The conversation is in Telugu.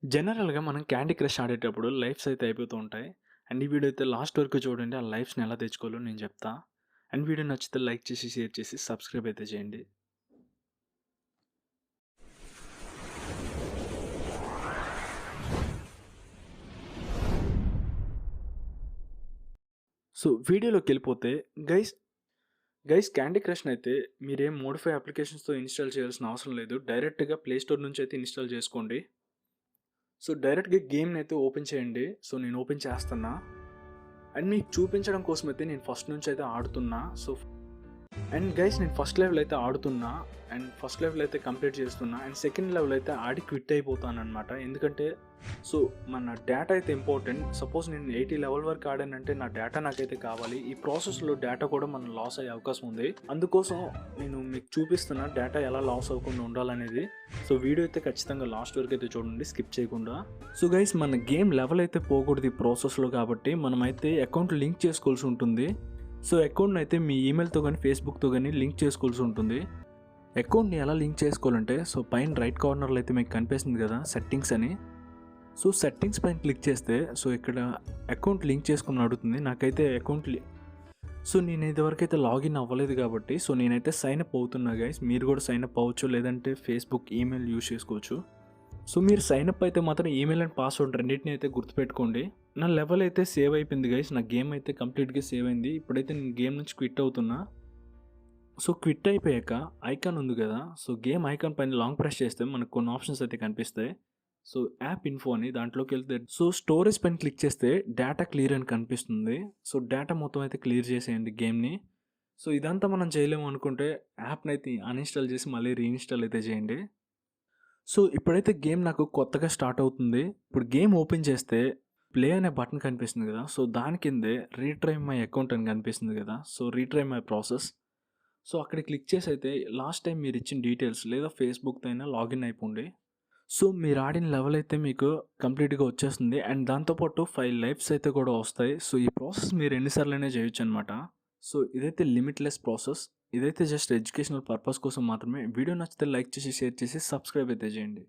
జనరల్‌గా మనం క్యాండీ క్రష్ ఆడేటప్పుడు లైఫ్స్ అయితే అయిపోతూ ఉంటాయి. అండ్ ఈ వీడియో అయితే లాస్ట్ వరకు చూడండి. ఆ లైఫ్స్‌ని ఎలా తెచ్చుకోవాలో నేను చెప్తా. అండ్ వీడియో నచ్చితే లైక్ చేసి, షేర్ చేసి, సబ్స్క్రైబ్ అయితే చేయండి. సో వీడియోలోకెళ్ళిపోతే గైస్, క్యాండీ క్రష్‌నయితే మీరేం మోడిఫై అప్లికేషన్స్‌తో ఇన్‌స్టాల్ చేయాల్సిన అవసరం లేదు. డైరెక్ట్‌గా ప్లే స్టోర్ నుంచి అయితే ఇన్‌స్టాల్ చేసుకోండి. సో డైరెక్ట్‌గా గేమ్‌నైతే ఓపెన్ చేయండి. సో నేను ఓపెన్ చేస్తున్నా. అండ్ మీకు చూపించడం కోసమైతే నేను ఫస్ట్ నుంచి అయితే ఆడుతున్నా. అండ్ గైస్, నేను ఫస్ట్ లెవెల్ అయితే ఆడుతున్నా. అండ్ ఫస్ట్ లెవెల్ అయితే కంప్లీట్ చేస్తున్నా. అండ్ సెకండ్ లెవెల్ అయితే ఆడి క్విట్ అయిపోతానన్నమాట. ఎందుకంటే సో మన డేటా అయితే ఇంపార్టెంట్. సపోజ్ నేను 80 లెవెల్ వరకు ఆడానంటే నా డేటా నాకైతే కావాలి. ఈ ప్రాసెస్లో డేటా కూడా మనం లాస్ అయ్యే అవకాశం ఉంది. అందుకోసం నేను మీకు చూపిస్తున్నా డేటా ఎలా లాస్ అవ్వకుండా ఉండాలనేది. సో వీడియో అయితే ఖచ్చితంగా లాస్ట్ వరకు అయితే చూడండి, స్కిప్ చేయకుండా. సో గైస్, మన గేమ్ లెవెల్ అయితే పోకూడదు ఈ ప్రాసెస్లో, కాబట్టి మనమైతే అకౌంట్ లింక్ చేసుకోవాల్సి ఉంటుంది. సో అకౌంట్ని అయితే మీ ఈమెయిల్తో కానీ ఫేస్బుక్తో కానీ లింక్ చేసుకోవాల్సి ఉంటుంది. అకౌంట్ని ఎలా లింక్ చేసుకోవాలంటే సో పైన రైట్ కార్నర్లో అయితే మీకు కనిపిస్తుంది కదా సెట్టింగ్స్ అని. సో సెట్టింగ్స్ పైన క్లిక్ చేస్తే సో ఇక్కడ అకౌంట్ లింక్ చేసుకుని అడుగుతుంది. నాకైతే సో నేను ఇదివరకు అయితే లాగిన్ అవ్వలేదు కాబట్టి సో నేనైతే సైన్ అప్ అవుతున్నా గైస్. మీరు కూడా సైన్ అప్ అవ్వచ్చు, లేదంటే ఫేస్బుక్ ఈమెయిల్ యూజ్ చేసుకోవచ్చు. సో మీరు సైన్ అప్ అయితే మాత్రం ఈమెయిల్ అండ్ పాస్వర్డ్ రెండింటిని అయితే గుర్తుపెట్టుకోండి. నా లెవెల్ అయితే సేవ్ అయిపోయింది గైస్. నా గేమ్ అయితే కంప్లీట్గా సేవ్ అయింది. ఇప్పుడైతే నేను గేమ్ నుంచి క్విట్ అవుతున్నా. సో క్విట్ అయిపోయాక ఐకాన్ ఉంది కదా, సో గేమ్ ఐకాన్ పైన లాంగ్ ప్రెస్ చేస్తే మనకు కొన్ని ఆప్షన్స్ అయితే కనిపిస్తాయి. సో యాప్ ఇన్ఫో అని దాంట్లోకి వెళ్తే సో స్టోరేజ్ పైన క్లిక్ చేస్తే డేటా క్లియర్ అని కనిపిస్తుంది. సో డేటా మొత్తం అయితే క్లియర్ చేసేయండి గేమ్ని. సో ఇదంతా మనం చేయలేము అనుకుంటే యాప్ని అయితే అన్ఇన్స్టాల్ చేసి మళ్ళీ రీఇన్స్టాల్ అయితే చేయండి. సో ఇప్పుడైతే గేమ్ నాకు కొత్తగా స్టార్ట్ అవుతుంది. ఇప్పుడు గేమ్ ఓపెన్ చేస్తే ప్లే అనే బటన్ కనిపిస్తుంది కదా, సో దాని కిందే రీట్రై మై అకౌంట్ అని కనిపిస్తుంది కదా, so retry my process. So అక్కడ క్లిక్ చేసి అయితే లాస్ట్ టైం మీరు ఇచ్చిన డీటెయిల్స్ లేదా ఫేస్బుక్తో అయినా లాగిన్ అయిపోండి. సో మీరు ఆడిన లెవెల్ అయితే మీకు కంప్లీట్గా వచ్చేస్తుంది. అండ్ దాంతోపాటు 5 లైఫ్స్ అయితే కూడా వస్తాయి. సో ఈ ప్రాసెస్ మీరు ఎన్నిసార్లైనా చేయొచ్చు అనమాట. సో ఇదైతే లిమిట్లెస్ ప్రాసెస్. ఇదైతే జస్ట్ ఎడ్యుకేషనల్ పర్పస్ కోసం మాత్రమే. వీడియో నచ్చితే లైక్ చేసి, షేర్ చేసి, సబ్స్క్రైబ్ అయితే చేయండి.